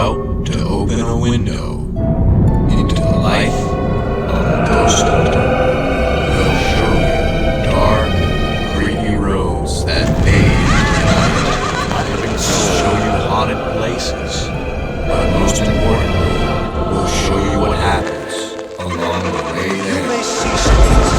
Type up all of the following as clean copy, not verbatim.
about to open a window into the life of a ghost hunter. We'll show you dark, creepy roads that fade into night. We'll show you haunted places, but most importantly, we'll show you what happens along the way there. You may see something.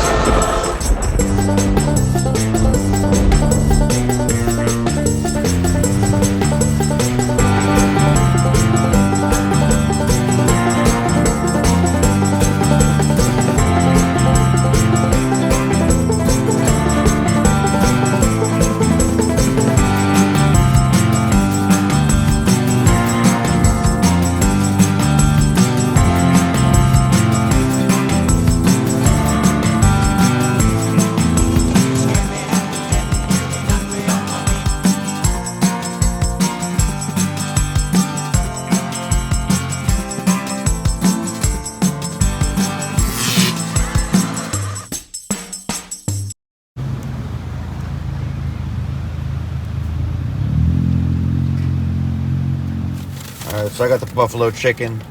Alright, so I got the buffalo chicken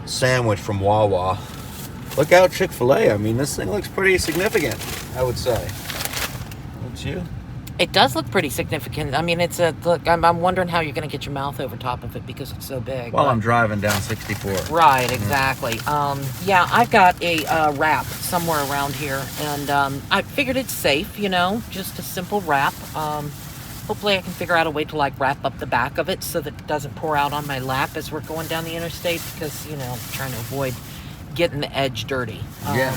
sandwich from Wawa. Look out, Chick-fil-A. I mean, this thing looks pretty significant, I would say. Don't you? It does look pretty significant. I mean, look, I'm wondering how you're going to get your mouth over top of it because it's so big. Well, I'm driving down 64. Right, exactly. Yeah, I've got a wrap somewhere around here, and I figured it's safe, just a simple wrap. Hopefully I can figure out a way to wrap up the back of it so that it doesn't pour out on my lap as we're going down the interstate because, I'm trying to avoid getting the edge dirty. Yeah.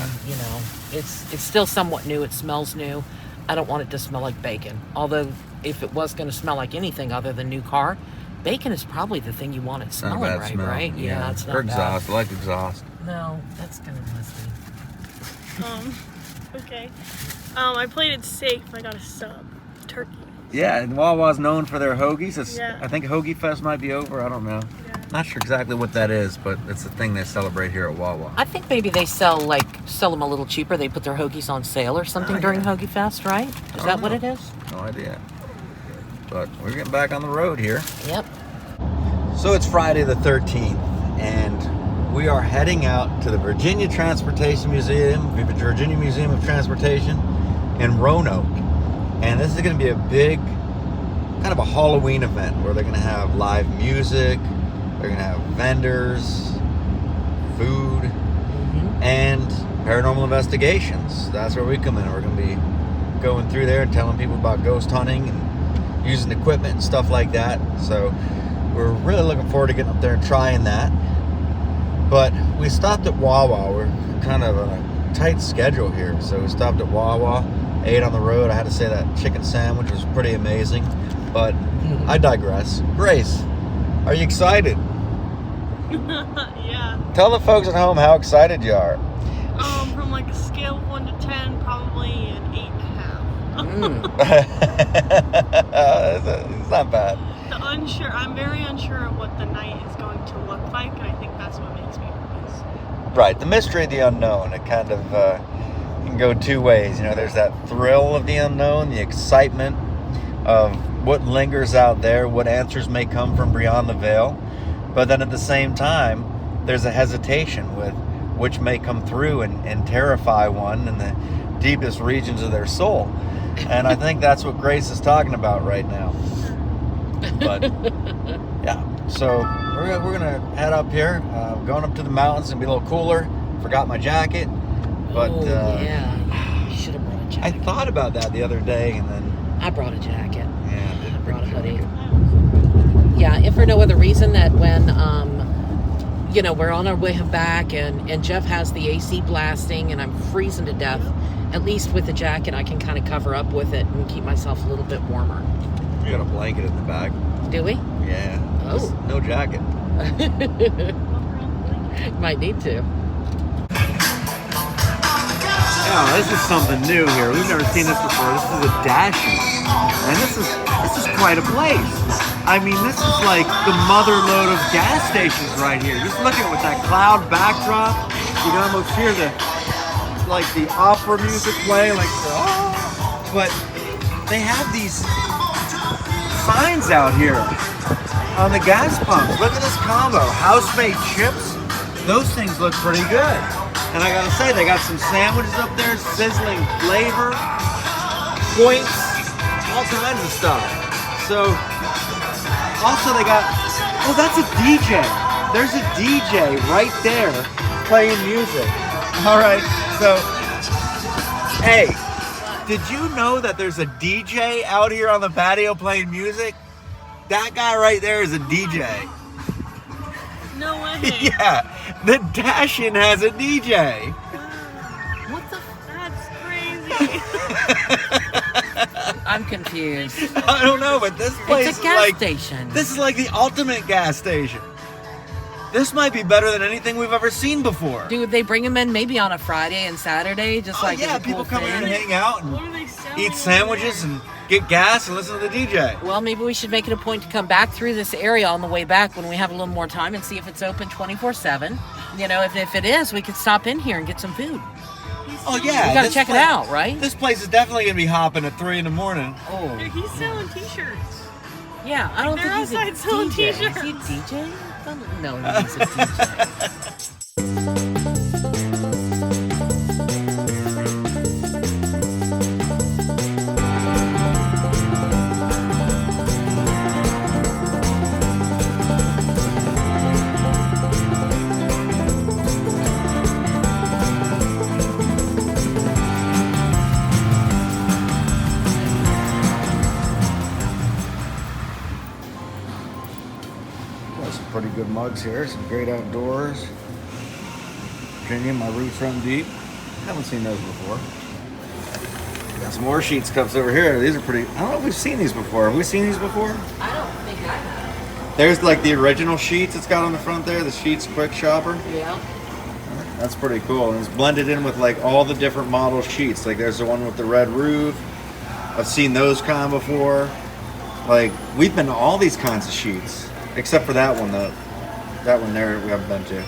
It's still somewhat new. It smells new. I don't want it to smell like bacon. Although if it was going to smell like anything other than new car, bacon is probably the thing you want it smelling, right? Smell. Right? Yeah, it's not or exhaust. I like exhaust. No, that's kind of musty. Okay. I played it safe. I got a sub. Turkey. Yeah, and Wawa's known for their hoagies. Yeah. I think Hoagie Fest might be over. I don't know. Yeah. Not sure exactly what that is, but it's a thing they celebrate here at Wawa. I think maybe they sell them a little cheaper. They put their hoagies on sale or something during Hoagie Fest, right? Is that what it is? No idea. But we're getting back on the road here. Yep. So it's Friday the 13th, and we are heading out to the Virginia Transportation Museum, the Virginia Museum of Transportation in Roanoke. And this is going to be a big, kind of a Halloween event where they're going to have live music, they're going to have vendors, food, and paranormal investigations. That's where we come in. We're going to be going through there and telling people about ghost hunting and using equipment and stuff like that. So we're really looking forward to getting up there and trying that. But we stopped at Wawa. We're kind of on a tight schedule here. So we stopped at Wawa, ate on the road. I had to say that chicken sandwich was pretty amazing. But I digress. Grace, are you excited? Yeah. Tell the folks at home how excited you are. From a scale of 1 to 10, probably an 8.5. It's not bad. I'm very unsure of what the night is going to look like, and I think that's what makes me nervous. Right, the mystery of the unknown. It kind of can go two ways. There's that thrill of the unknown, the excitement of what lingers out there, what answers may come from beyond the veil. But then at the same time, there's a hesitation with which may come through and terrify one in the deepest regions of their soul. And I think that's what Grace is talking about right now. But yeah, so we're gonna head up here, going up to the mountains and be a little cooler. Forgot my jacket, but yeah, you should have brought a jacket. I thought about that the other day, and then I brought a jacket. I brought a hoodie. Yeah, if for no other reason that when we're on our way back and Jeff has the AC blasting and I'm freezing to death, at least with the jacket I can kind of cover up with it and keep myself a little bit warmer. You got a blanket in the back. Do we? Yeah. Oh. No jacket. Might need to. Oh, this is something new here. We've never seen this before. This is a dashie. And this is quite a place. I mean, this is like the mother lode of gas stations right here. Just look at it with that cloud backdrop. You can almost hear the opera music play, but they have these signs out here on the gas pumps. Look at this combo. House-made chips. Those things look pretty good. And I gotta say, they got some sandwiches up there, sizzling flavor, points, all kinds of stuff. So, also they got, oh, that's a DJ. There's a DJ right there playing music. All right, so, hey, did you know that there's a DJ out here on the patio playing music? That guy right there is a DJ. No way. Yeah, the Dash-In has a DJ. What the? That's crazy. I'm confused. I don't know, but this place It's a is gas like station. this is like the ultimate gas station. This might be better than anything we've ever seen before. Do they bring them in maybe on a Friday and Saturday, just Oh, like yeah, as a cool people come in and thing? hang out What and are they selling? eat sandwiches and get gas and listen to the DJ. Well, maybe we should make it a point to come back through this area on the way back when we have a little more time and see if it's open 24/7. You know, if it is, we could stop in here and get some food. Oh yeah, We gotta this check it place- out, right? This place is definitely gonna be hopping at 3 in the morning. Oh, Dude, he's selling t-shirts. yeah. I don't They're think he's a outside selling DJ. t-shirts. Is he a DJ? No, he's a DJ. Got some pretty good mugs here, some great outdoors. Virginia, my roots run deep. Haven't seen those before. Got some more Sheets cups over here. These are pretty, I don't know if we've seen these before. Have we seen these before? I don't think I have. There's like the original Sheets it's got on the front there, the Sheets Quick Shopper. Yeah. That's pretty cool. And it's blended in with like all the different model sheets. Like there's the one with the red roof. I've seen those kind before. Like we've been to all these kinds of sheets, except for that one though. That one there we haven't been to.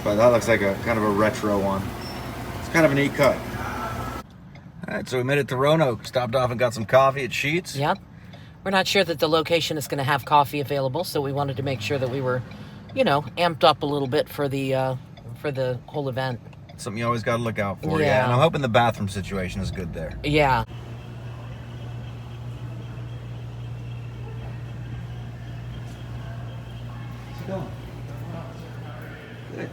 But that looks like a kind of a retro one. It's kind of a neat cut. All right, so we made it to Roanoke. Stopped off and got some coffee at Sheets. Yep. We're not sure that the location is going to have coffee available, so we wanted to make sure that we were, you know, amped up a little bit for the whole event. Something you always got to look out for. Yeah. And I'm hoping the bathroom situation is good there. Yeah. How's it going? Good.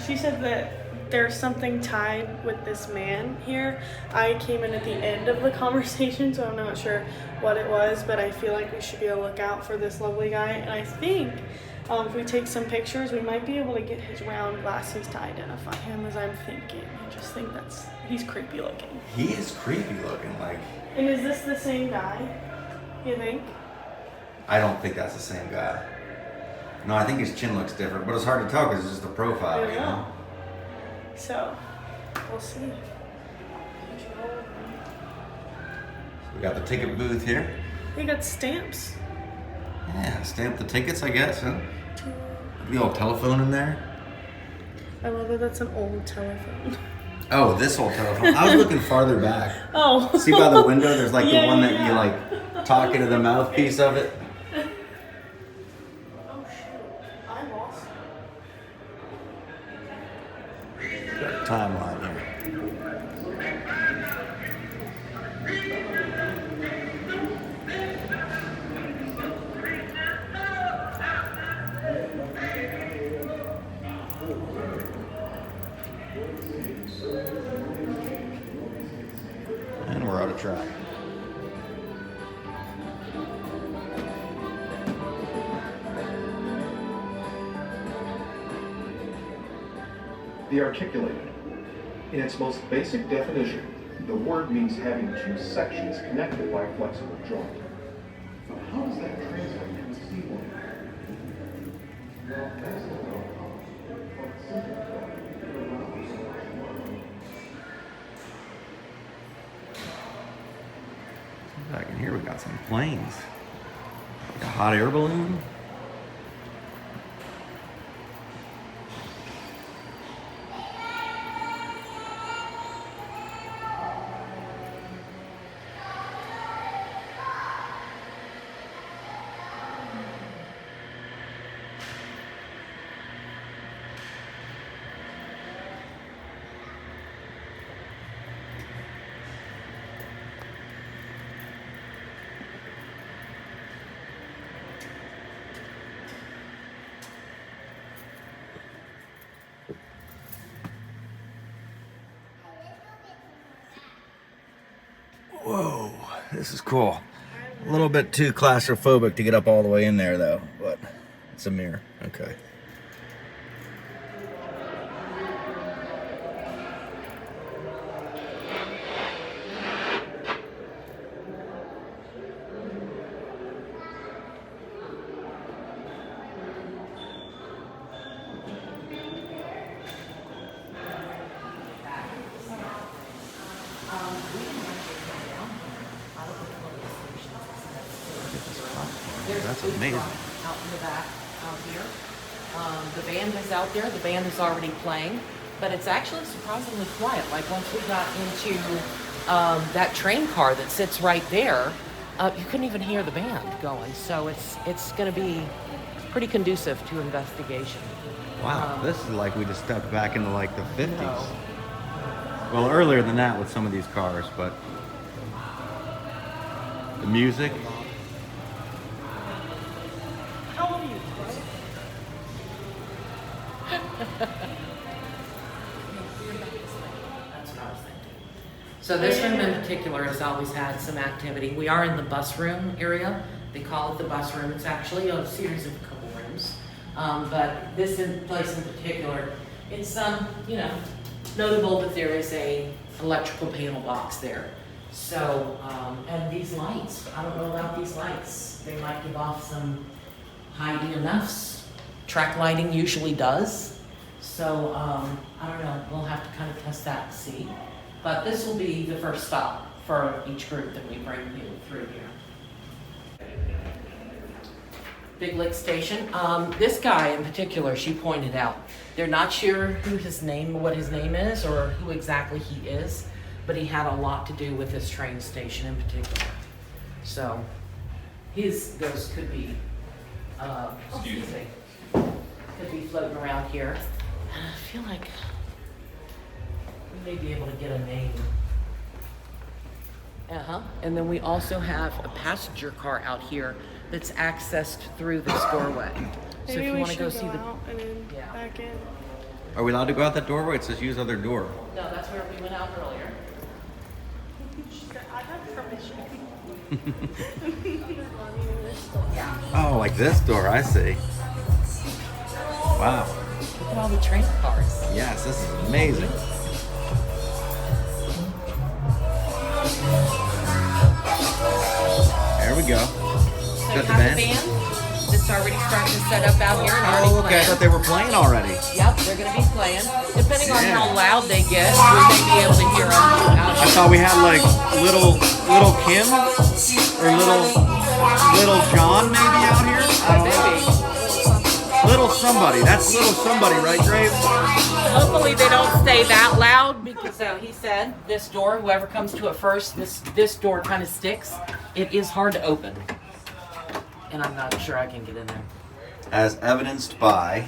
She said that there's something tied with this man here. I came in at the end of the conversation, so I'm not sure what it was, but I feel like we should be on the lookout for this lovely guy. And I think if we take some pictures, we might be able to get his round glasses to identify him, as I'm thinking. I just think he's creepy looking. He is creepy looking. Like, And is this the same guy, you think? I don't think that's the same guy. No, I think his chin looks different, but it's hard to tell because it's just a profile, you know? So, we'll see. We got the ticket booth here. They got stamps. Yeah, stamp the tickets, I guess, huh? The old telephone in there. I love that that's an old telephone. Oh, this old telephone. I was looking farther back. Oh. See by the window, there's like Yeah, the one that yeah. you like talk into the mouthpiece of it. Oh shoot, I lost. Got a timeline here. And we're out of track. The articulated. In its most basic definition, the word means having two sections connected by a flexible joint. But how does that translate to a C1? Well, that's the Back in here, we got some planes. Like a hot air balloon. Whoa, this is cool. A little bit too claustrophobic to get up all the way in there, though. But it's a mirror. Okay. That's amazing. Out in the back, out here. The band is out there. The band is already playing, but it's actually surprisingly quiet. Like once we got into that train car that sits right there, you couldn't even hear the band going. So it's going to be pretty conducive to investigation. Wow, this is like we just stepped back into like the 50s. No. Well, earlier than that with some of these cars, but the music. How old are you, That's what I was thinking. So this room in particular has always had some activity. We are in the bus room area. They call it the bus room. It's actually a series of a couple rooms. But this place in particular, it's notable that there is a electrical panel box there. So, and these lights, I don't know about these lights. They might give off some high EMFs. Track lighting usually does. So, I don't know, we'll have to kind of test that and see. But this will be the first stop for each group that we bring you through here. Big Lick Station. This guy in particular, she pointed out, they're not sure what his name is or who exactly he is, but he had a lot to do with this train station in particular. So his ghost could be, could be floating around here. And I feel like we may be able to get a name. And then we also have a passenger car out here that's accessed through this doorway. So if you want to go see the out and then back in. Are we allowed to go out that doorway? It says use other door. No, that's where we went out earlier. She said, I have permission. Oh, like this door, I see. Wow. Look at all the train cars. Yes, this is amazing. There we go. So Is that you the have band? the band that's already starting to set up out here and already Oh, okay. I playing. thought they were playing already. Yep, they're going to be playing. Depending on Yeah. how loud they get, we may be able to hear them out I here. thought we had like little Kim or little John maybe out here. I don't know. Maybe. Little somebody. That's little somebody, right, Graves? Hopefully they don't stay that loud because he said this door, whoever comes to it first, this door kind of sticks. It is hard to open. And I'm not sure I can get in there. As evidenced by.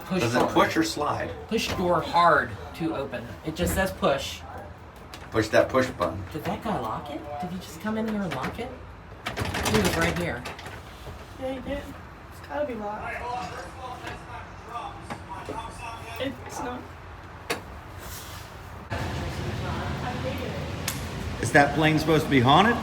Push Does it door. push or slide? Push door hard to open. It just says push. Push that push button. Did that guy lock it? Did he just come in here and lock it? He was right here. Yeah, he did. It's gotta be locked. It's not. I hate it. Is that plane supposed to be haunted?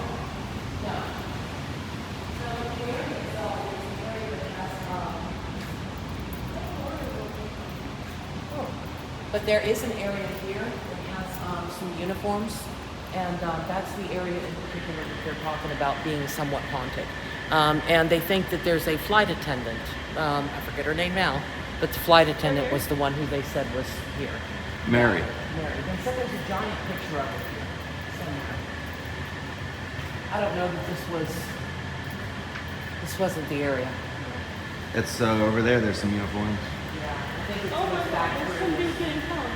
But there is an area here that has some uniforms, and that's the area in particular that they're talking about being somewhat haunted. And they think that there's a flight attendant. I forget her name now, but the flight attendant was the one who they said was here. Mary. Mary. And so there's a giant picture of her here somewhere. I don't know that this wasn't the area. It's over there. There's some uniforms. Yeah, I think it's Oh my goes back god, through. somebody's getting hung.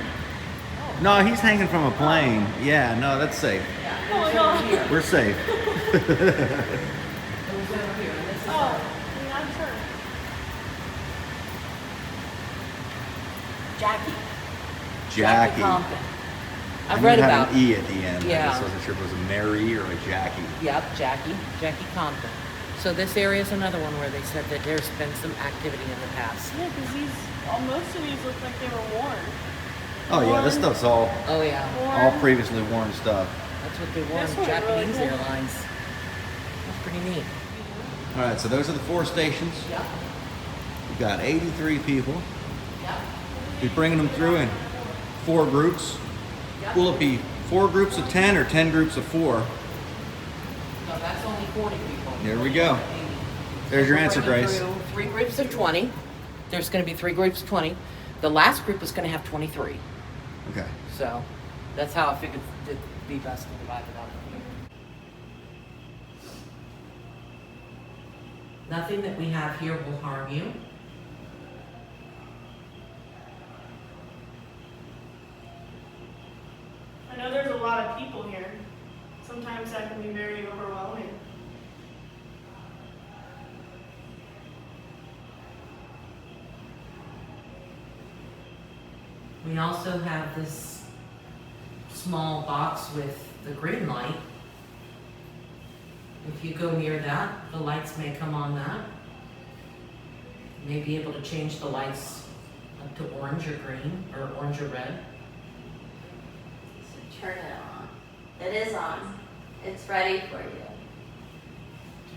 No, he's hanging from a plane. Yeah, no, that's safe. Yeah, Oh my it's god. over here. We're safe. It was over here, and this is Oh, that's her. Jackie. Jackie. Compton. I I've knew read it had about an E at the end. I Yeah. just wasn't sure if it was a Mary or a Jackie. Yep, Jackie Compton. So this area is another one where they said that there's been some activity in the past. Yeah, because most of these look like they were worn. Oh yeah, this stuff's all Oh yeah, all previously worn stuff. that's what they wore That's on what really Japanese cool. airlines. That's pretty neat. All right, so those are the 4 stations. Yeah. We've got 83 people. Yeah. We're bringing them through in 4 groups. Will it be 4 groups of 10 or 10 groups of 4? No, that's only 40 people. There we go. There's your answer, Bringing Grace. through 3 groups of 20. There's going to be 3 groups of 20. The last group is going to have 23. Okay. So that's how I figured it'd be best to divide it up. Nothing that we have here will harm you. I know there's a lot of people here. Sometimes that can be very overwhelming. We also have this small box with the green light. If you go near that, the lights may come on that. You may be able to change the lights up to orange or green, or orange or red. So turn it on. It is on. It's ready for you.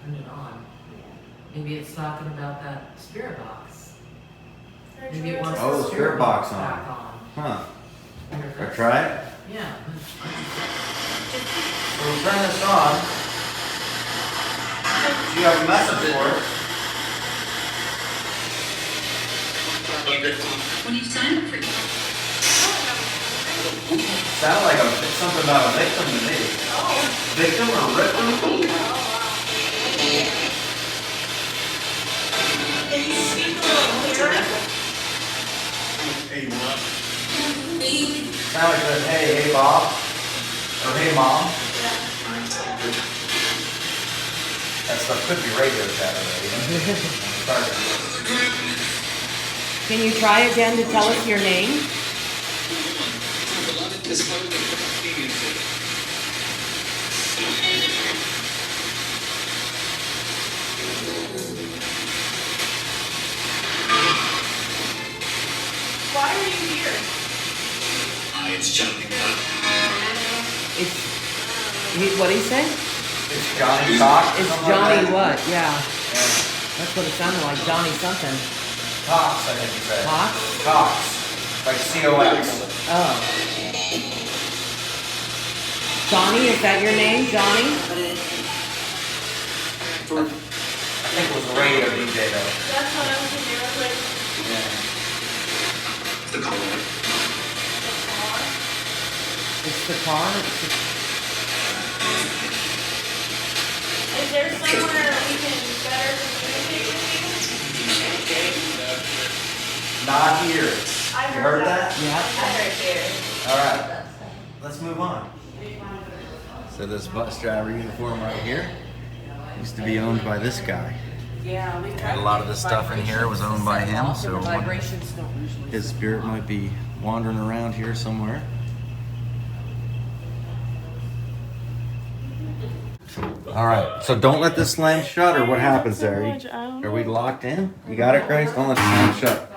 Turn it on. Yeah. Maybe it's talking about that spirit box. Very Maybe true. it wants Oh, the the spirit box on. back on. Huh. Wonder if Should I that's- try it? Yeah. So we'll turn this on. Do you have a message for us? When you sign up for Sounded like something about a victim to me. Victim or victim? Sound like this, hey Bob, or hey Mom. That stuff could be radio chat already. Can you try again to tell us your name? Why are you here? It's jumping up. What'd he say? It's Johnny Cox. It's something Johnny like that. what? Yeah. Yeah. That's what it sounded like, Johnny something. Cox, I think you said. Cox? Cox. Like C-O-X. Oh. Johnny, is that your name, Johnny? I think it was a radio DJ though. That's what I was thinking. I was like, Yeah. The caller. It's the car? It's is there somewhere we can better communicate with you? Not here. I You heard that? yeah. I heard here. All right. Let's move on. So this bus driver uniform right here used to be owned by this guy. Yeah, we A lot of the stuff in here was owned by him, so vibrations don't usually. his spirit might be wandering around here somewhere. All right, so don't let this slam shut, or what happens there? I don't Are we know. locked in? You got it, Grace? Don't let it slam shut.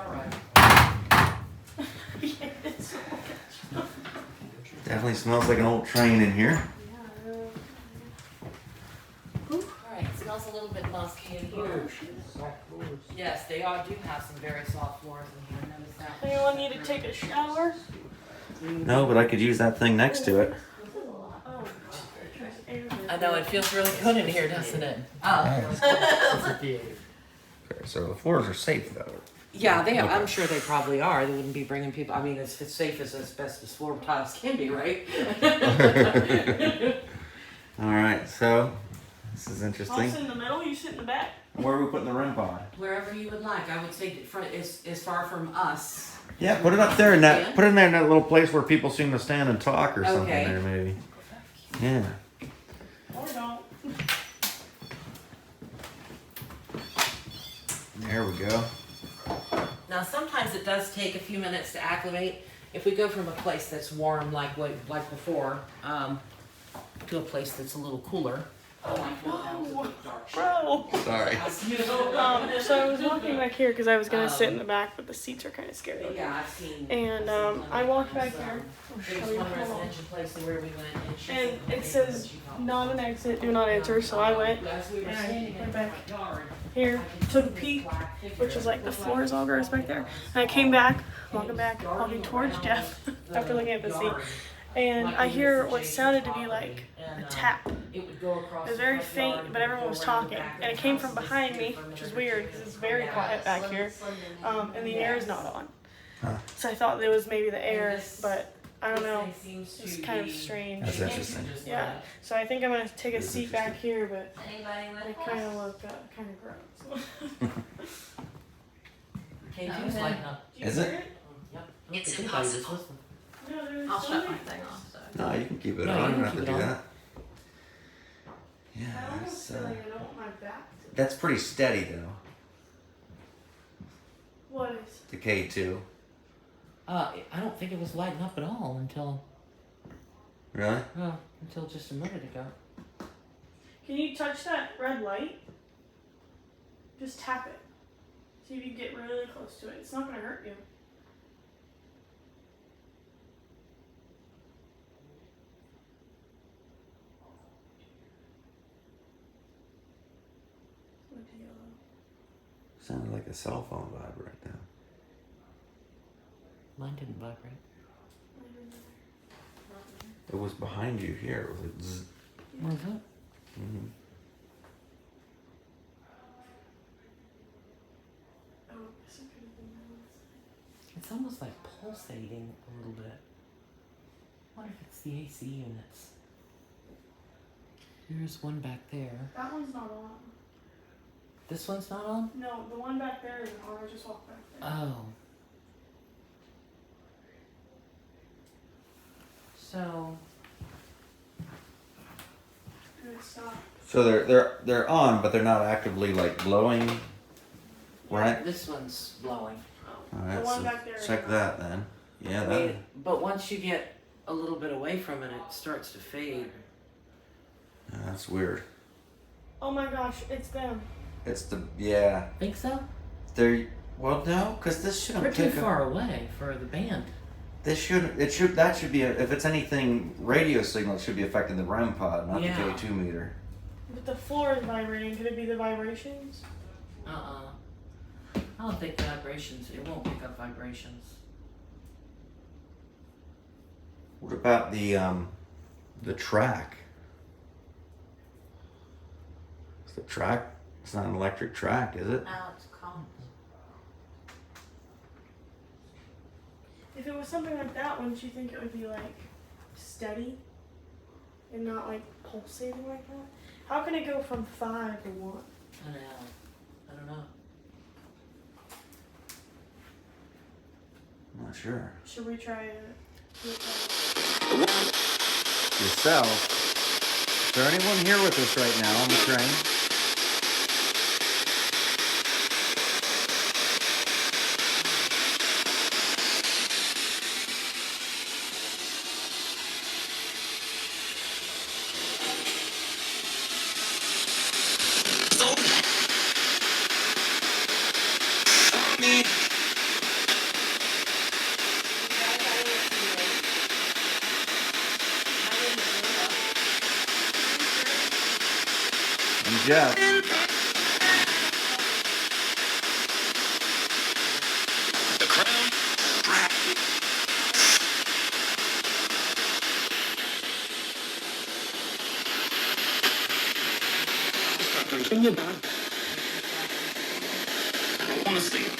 Definitely smells like an old train in here. Alright, it smells a little bit musky in here. Yes, they all do have some very soft floors in here, notice that. Anyone need to take a shower? No, but I could use that thing next to it. Oh. I know, it feels really good in here, doesn't it? Okay, so the floors are safe though. Yeah, I'm sure they probably are. They wouldn't be bringing people, I mean, it's as safe as asbestos floor tiles can be, right? All right, so this is I'll interesting. sit in the middle, you sit in the back. Where are we putting the REM pod? Wherever you would like, I would say as far from us. Yeah, put it up there in that. Put it in there in that little place where people seem to stand and talk or something. Okay. There, maybe. Yeah. Or don't. There we go. Now, sometimes it does take a few minutes to acclimate. If we go from a place that's warm, like before, to a place that's a little cooler, Bro. Sorry. So I was walking back here because I was gonna sit in the back, but the seats are kind of scary. Yeah, I've seen. And I walked back there. There was one residential place where we went, and she And said, it says not an exit, do not enter. So I went as we were and I standing in went the back yard, here, took a peek, which is like the floor is all gross back there. And I came back, walking towards Jeff after looking at the seat. And I hear what sounded to be like a tap. it would go across. It was very faint, but everyone was talking. And it came from behind me, which is weird because it's very quiet back here. And the air is not on. So I thought it was maybe the air, but I don't know. It's kind of strange. That's interesting. Yeah. So I think I'm going to take a seat back here, but Anybody I with kind us? of look kind of gross. K2's lighting up. Is it? Yep. It's Anybody's impossible. listening. No, there's I'll shut my something- thing off. So. No, you can keep it No, on. you You can don't have to keep do it on. that. I Yeah, almost feel like I don't want my back to. that's pretty steady though. What is? The K2. I don't think it was lighting up at all until Really? just a minute ago. Can you touch that red light? Just tap it. See if you can get really close to it. It's not gonna hurt you. Went to yellow. Sounded like a cell phone vibrate now. Mine didn't vibrate. It was behind you here. It was like zzz. Was it? Mm-hmm. Oh, this could have been that. It's almost like pulsating a little bit. I wonder if it's the AC units. Here's one back there. That one's not on. This one's not on? No, the one back there isn't on. I just walked back there. Oh. So Good stop. So they're on, but they're not actively like blowing, right? this one's blowing. All right, The one so back there is check on. that then. Yeah, I that. mean, but once you get a little bit away from it, it starts to fade. That's weird. Oh my gosh, it's them. It's the Think so? They're well no, because this shouldn't We're too pick up. far away for the band. That should be if it's anything radio signal, it should be affecting the REM pod, not Yeah. the K2 meter. But the floor is vibrating. Could it be the vibrations? I don't think vibrations. It won't pick up vibrations. What about the track? Is the track? It's not an electric track, is it? No, it's calm. If it was something like that, wouldn't you think it would be like steady and not like pulsating like that? How can it go from 5 to 1? I don't know. I'm not sure. Should we try it? Yourself. Is there anyone here with us right now on the train? And Jeff. Continue back. I don't want to sleep.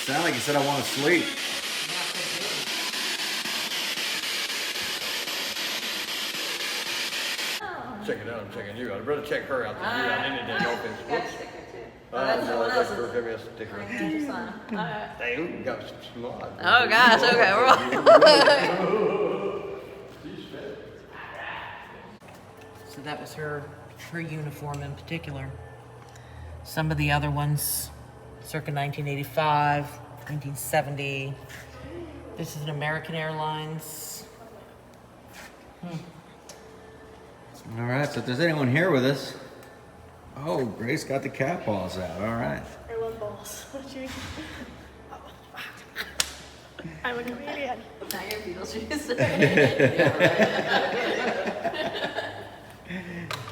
Sound like you said I want to sleep. Checking out, I'm checking you. I'd rather check her out than you on any day offense. Got a Whoops. sticker too. Oh, that's no, someone that's else's. for give me a sticker. Just sign. Alright. Dang, you got some smart. Oh gosh, okay, we're So that was her uniform in particular. Some of the other ones, circa 1985, 1970. This is an American Airlines. All right, so if there's anyone here with us. Oh, Grace got the cat paws out. All right. I love balls. What you? I'm a comedian. Now you're Beetlejuice.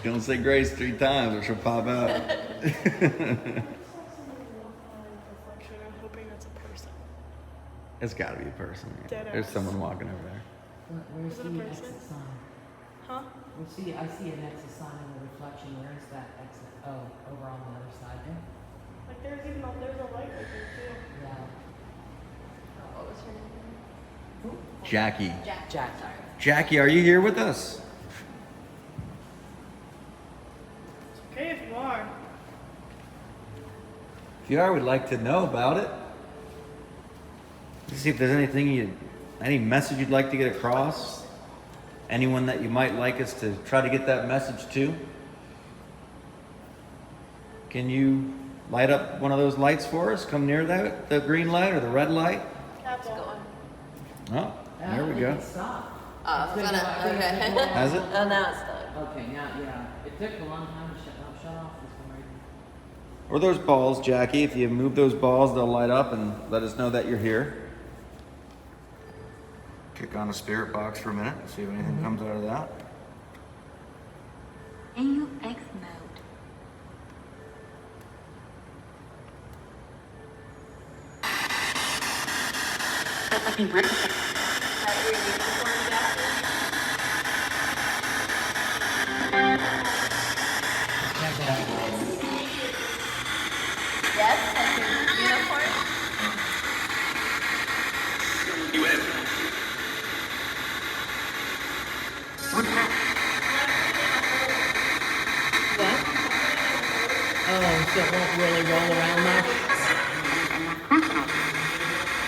Don't say Grace 3 times or she'll pop out. Reflection. I'm hoping that's a person. It's got to be a person. Dead There's ass. someone walking over there. Where's Is it a the person? exit sign? Huh? I see an exit sign in the reflection. Where is that exit? Oh, over on the other side there. Like there's a light right there too. Yeah. What was her name? Jackie. Jack. Jackie, are you here with us? It's okay if you are. If you are, we'd like to know about it. Let's see if there's any message you'd like to get across. Anyone that you might like us to try to get that message to. Can you light up one of those lights for us? Come near that, the green light or the red light. Cat ball. Oh, there we go. Stop. Oh, okay. Has it? Oh, now it's done. Okay, now, yeah. It took a long time to shut off this one right here. Or those balls, Jackie. If you move those balls, they'll light up and let us know that you're here. Kick on the spirit box for a minute, see if anything comes out of that. AUX mode. Yes, like your uniform. You in? What? Oh, so it won't really roll around much?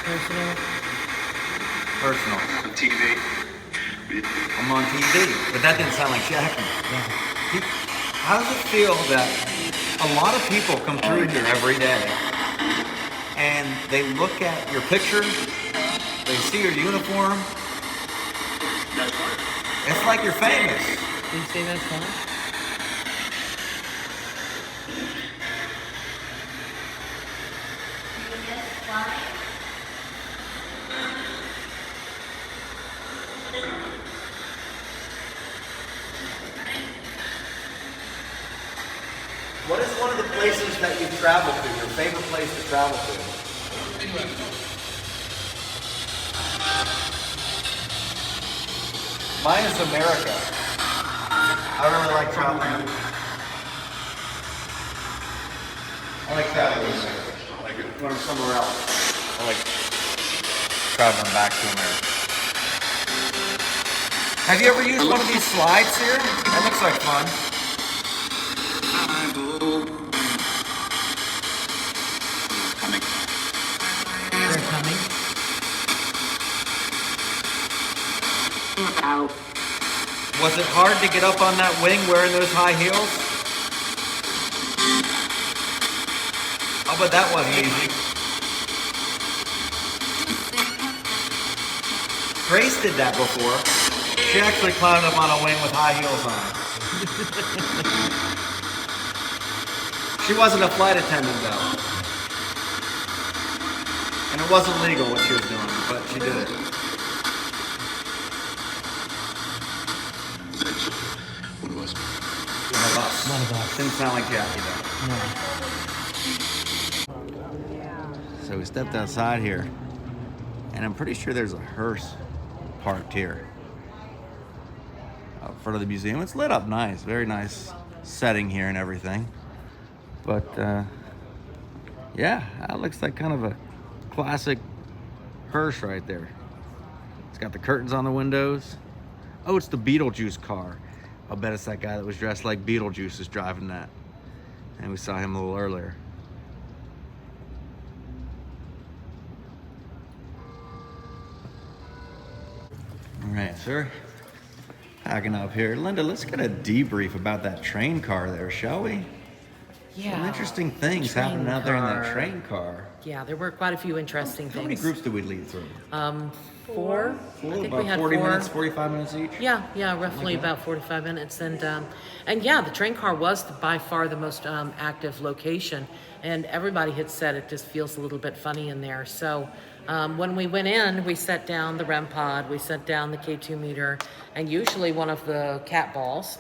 Personal? Personal. TV. I'm on TV, but that didn't sound like Jackie. How does it feel that a lot of people come through here every day and they look at your picture, they see your uniform, That's right. it's like you're famous. Did you say that's fun? What is one of the places that you've traveled to, your favorite place to travel to? Mine is America. I really like traveling. I like traveling. Like going somewhere else. I like traveling back to America. Have you ever used one of these slides here? That looks like fun. They're coming. Was it hard to get up on that wing wearing those high heels? Oh, but that wasn't easy. Grace did that before. She actually climbed up on a wing with high heels on. She wasn't a flight attendant though. And it wasn't legal what she was doing, but she did it. What was it? One of us. One of us. Didn't sound like Jackie though. No. So we stepped outside here, and I'm pretty sure there's a hearse parked here out front of the museum. It's lit up nice, very nice setting here and everything. But yeah, that looks like kind of a classic hearse right there. It's got the curtains on the windows. Oh, it's the Beetlejuice car. I'll bet it's that guy that was dressed like Beetlejuice is driving that. And we saw him a little earlier. All right, sir. Packing up here. Linda, let's get a debrief about that train car there, shall we? Yeah. Some interesting things Train happening out there in that car. train car. Yeah, there were quite a few interesting How many things. groups did we lead through? 4. I think About we had 40 4. minutes, 45 minutes each? Yeah, roughly about 45 minutes, and yeah, the train car was by far the most active location, and everybody had said it just feels a little bit funny in there. So when we went in, we set down the REM pod, we set down the K2 meter, and usually one of the cat balls,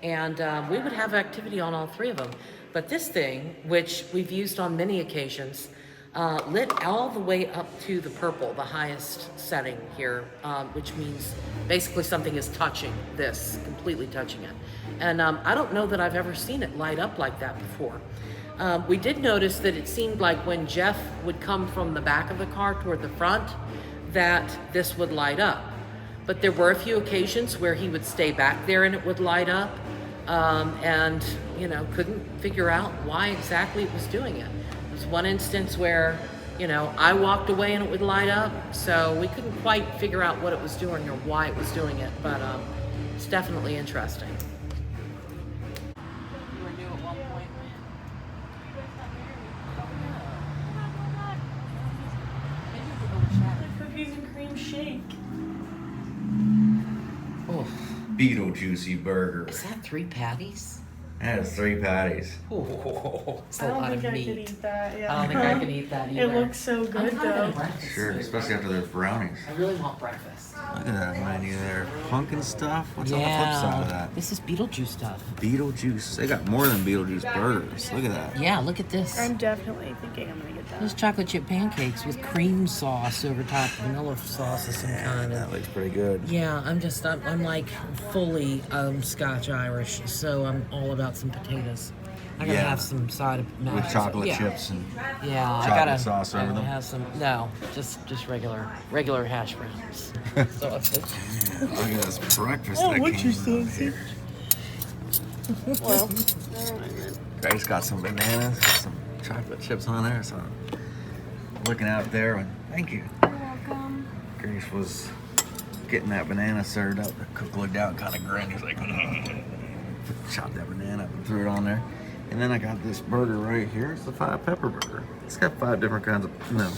and we would have activity on all 3 of them. But this thing, which we've used on many occasions, lit all the way up to the purple, the highest setting here, which means basically something is touching this, completely touching it. And I don't know that I've ever seen it light up like that before. We did notice that it seemed like when Jeff would come from the back of the car toward the front, that this would light up. But there were a few occasions where he would stay back there and it would light up, and, you know, couldn't figure out why exactly it was doing it. There was one instance where, you know, I walked away and it would light up, so we couldn't quite figure out what it was doing or why it was doing it, but it's definitely interesting. The cookies and cream shake. Oh, Beetlejuicy burger. is that 3 patties? That is 3 patties. Oh, it's I a don't lot think of I meat. could eat that. Yeah. I don't think I can eat that either. It looks so I'm good kind of though. in breakfast Sure, mood. especially after those brownies. I really want breakfast. Look at that menu there. Pumpkin stuff? What's on the flip side of that? This is Beetlejuice stuff. Beetlejuice. They got more than Beetlejuice burgers. Look at that. Yeah, look at this. I'm definitely thinking I'm gonna get Those that. chocolate chip pancakes with cream sauce over top, vanilla sauce of some kind. That looks pretty good. Yeah, I'm like fully Scotch Irish, so I'm all about some potatoes. I gotta Yeah. have some side of With chocolate yeah. chips and Yeah, I chocolate gotta sauce over them? have some. No, just regular hash browns. Sausage. look at this breakfast Oh, that what's came your out here. Well, never mind then. Grace got some bananas, some chocolate chips on there, so I'm looking out there and thank you. You're welcome. Grace was getting that banana served up. The cook looked out and kind of grinned. He's like, chopped that banana up and threw it on there. And then I got this burger right here. It's the 5 pepper burger. It's got 5 different kinds of, no,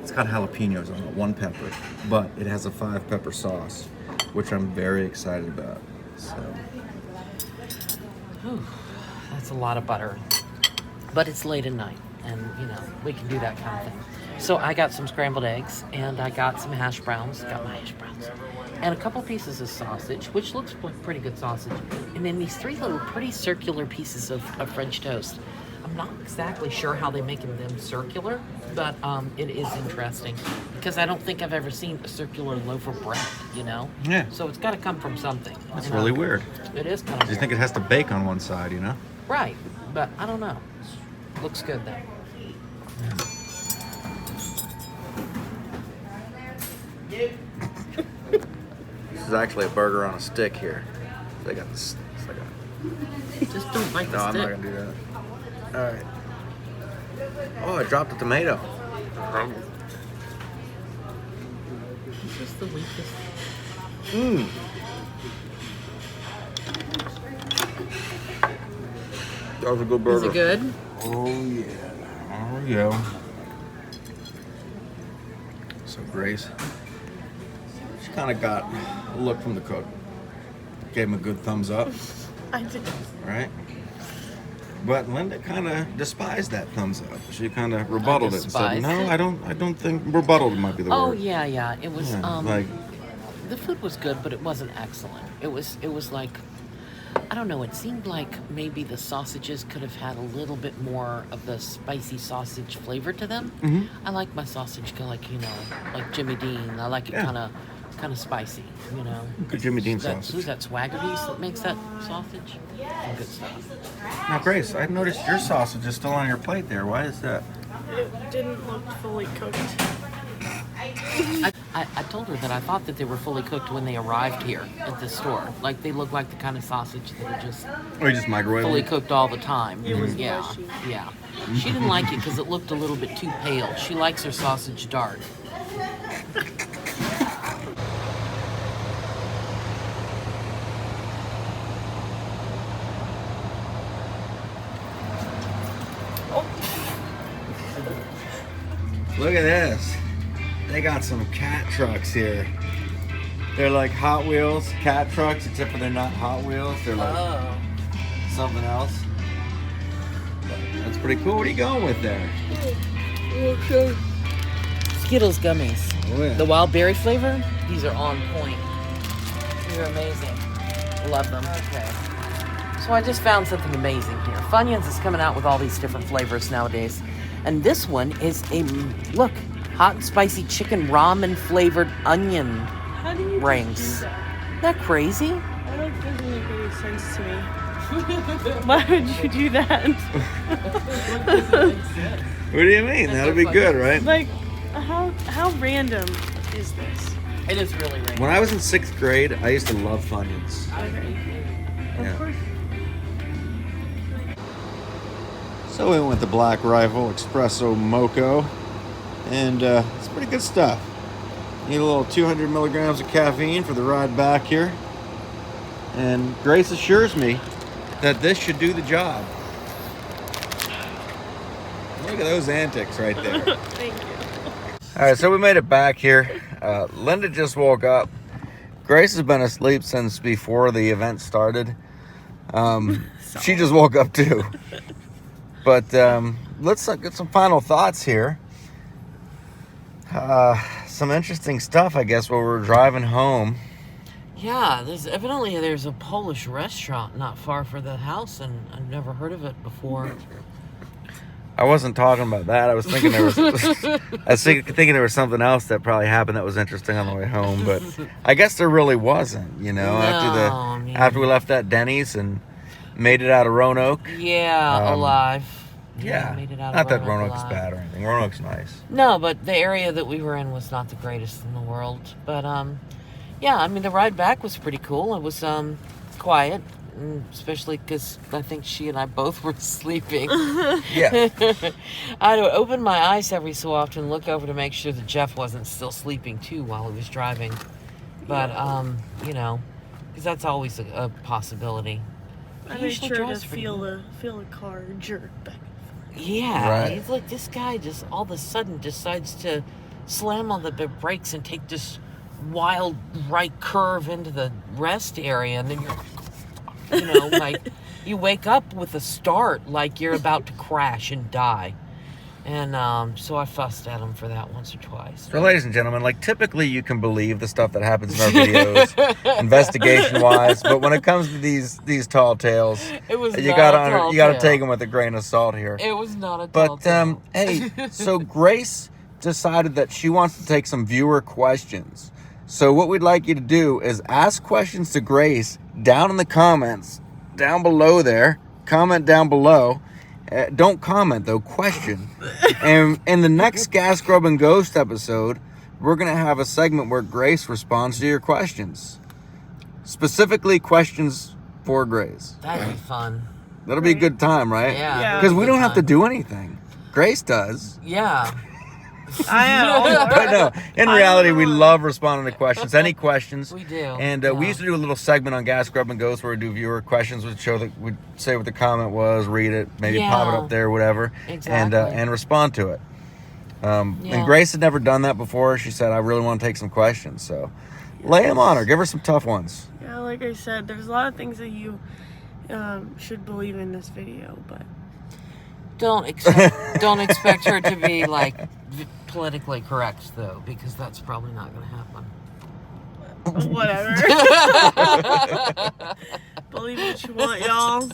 it's got jalapenos on it, 1 pepper, but it has a 5 pepper sauce, which I'm very excited about. So, Whew, that's a lot of butter. But it's late at night, and you know, we can do that kind of thing. So I got some scrambled eggs, and I got some hash browns, and a couple pieces of sausage, which looks like pretty good sausage, and then these 3 little pretty circular pieces of French toast. I'm not exactly sure how they make them circular, but it is interesting, because I don't think I've ever seen a circular loaf of bread, you know? Yeah. So it's got to come from something. that's you know? really weird. It is kind of Do you think it has to bake on one side, you know? Right, but I don't know. Looks good though. This is actually a burger on a stick here. They got this. It's like a, Just don't bite no, the I'm stick. not gonna do that. All right. Oh, I dropped a tomato. This is the weakest. Mmm. That was a good burger. Is it good? Oh yeah. Oh yeah. So Grace, she kind of got a look from the cook. Gave him a good thumbs up, I did. right? But Linda kind of despised that thumbs up. She kind of rebutted it and said, despised "No, it? I don't think rebutted might be the Oh word." yeah. It was Yeah, like the food was good, but it wasn't excellent. It was like, I don't know, it seemed like maybe the sausages could have had a little bit more of the spicy sausage flavor to them. I like my sausage like, you know, like Jimmy Dean. I like it Yeah. kind of spicy, you know. good Jimmy Dean Who's sausage. that Swaggerty's that makes that sausage? Some good stuff. Now, Grace, I noticed your sausage is still on your plate there. Why is that? It didn't look fully cooked. I told her that I thought that they were fully cooked when they arrived here at the store. Like they look like the kind of sausage that are just Or you just microwave fully it? cooked all the time. It was yeah, mushy. yeah. She didn't like it because it looked a little bit too pale. She likes her sausage dark. Look at this. They got some cat trucks here. They're like Hot Wheels cat trucks, except for they're not Hot Wheels. They're like something else. But that's pretty cool. What are you going with there? Skittles gummies. Oh, yeah. The wild berry flavor, these are on point. These are amazing. Love them. Okay. So I just found something amazing here. Funyuns is coming out with all these different flavors nowadays. And this one is look, hot and spicy chicken ramen flavored onion How do you rings. do that? Isn't that crazy? That doesn't make any sense to me. Why would you do that? What do you mean? That'll be good, right? Like, how random is this? It is really random. When I was in 6th grade, I used to love Funyuns. Okay. Yeah. Of course. So we went with the Black Rifle Espresso Mocho, and it's pretty good stuff. Need a little 200 milligrams of caffeine for the ride back here. And Grace assures me that this should do the job. Look at those antics right there. Thank you. All right, so we made it back here. Linda just woke up. Grace has been asleep since before the event started. She just woke up too. But let's get some final thoughts here. Some interesting stuff, I guess, while we're driving home. Yeah, there's a Polish restaurant not far from the house, and I've never heard of it before. I wasn't talking about that. I was thinking there was something else that probably happened that was interesting on the way home, but I guess there really wasn't. You know, after we left that Denny's and made it out of Roanoke. Yeah, alive. Yeah, made it out not of that Roanoke's alive. bad or anything. Roanoke's nice. No, but the area that we were in was not the greatest in the world. But yeah, I mean the ride back was pretty cool. It was quiet, especially because I think she and I both were sleeping. Yeah. I would open my eyes every so often and look over to make sure that Jeff wasn't still sleeping too while he was driving. But you know, because that's always a possibility. I He made usually sure to drives pretty feel well. the car jerk back. Yeah, Right. It's like this guy just all of a sudden decides to slam on the brakes and take this wild right curve into the rest area, and then you're, like you wake up with a start like you're about to crash and die. And so I fussed at him for that once or twice. So, ladies and gentlemen, like typically you can believe the stuff that happens in our videos, investigation-wise, but when it comes to these tall tales, It was you not gotta a tall you gotta tale. take them with a grain of salt here. It was not a tall But tale. hey, so Grace decided that she wants to take some viewer questions. So what we'd like you to do is ask questions to Grace down in the comments, down below there. Comment down below. Don't comment though, question. And in the next Gas, Grub, and Ghost episode, we're going to have a segment where Grace responds to your questions. Specifically questions for Grace. That'd be fun. That'll be a good time, right? Yeah. Yeah. Because we good don't have to time. do anything. Grace does. Yeah. I am. But no, in reality, we love responding to questions. Any questions. We do. And we Yeah. used to do a little segment on Gas, Grub, and Ghost where we do viewer questions. We'd show that we'd say what the comment was, read it, maybe pop it Yeah. up there, whatever, Exactly. and respond to it. Yeah. And Grace had never done that before. She said, "I really want to take some questions." So lay them on her. Give her some tough ones. Yeah, like I said, there's a lot of things that you should believe in this video, but Don't expect her to be like politically correct though, because that's probably not going to happen. whatever. Believe what you want, y'all.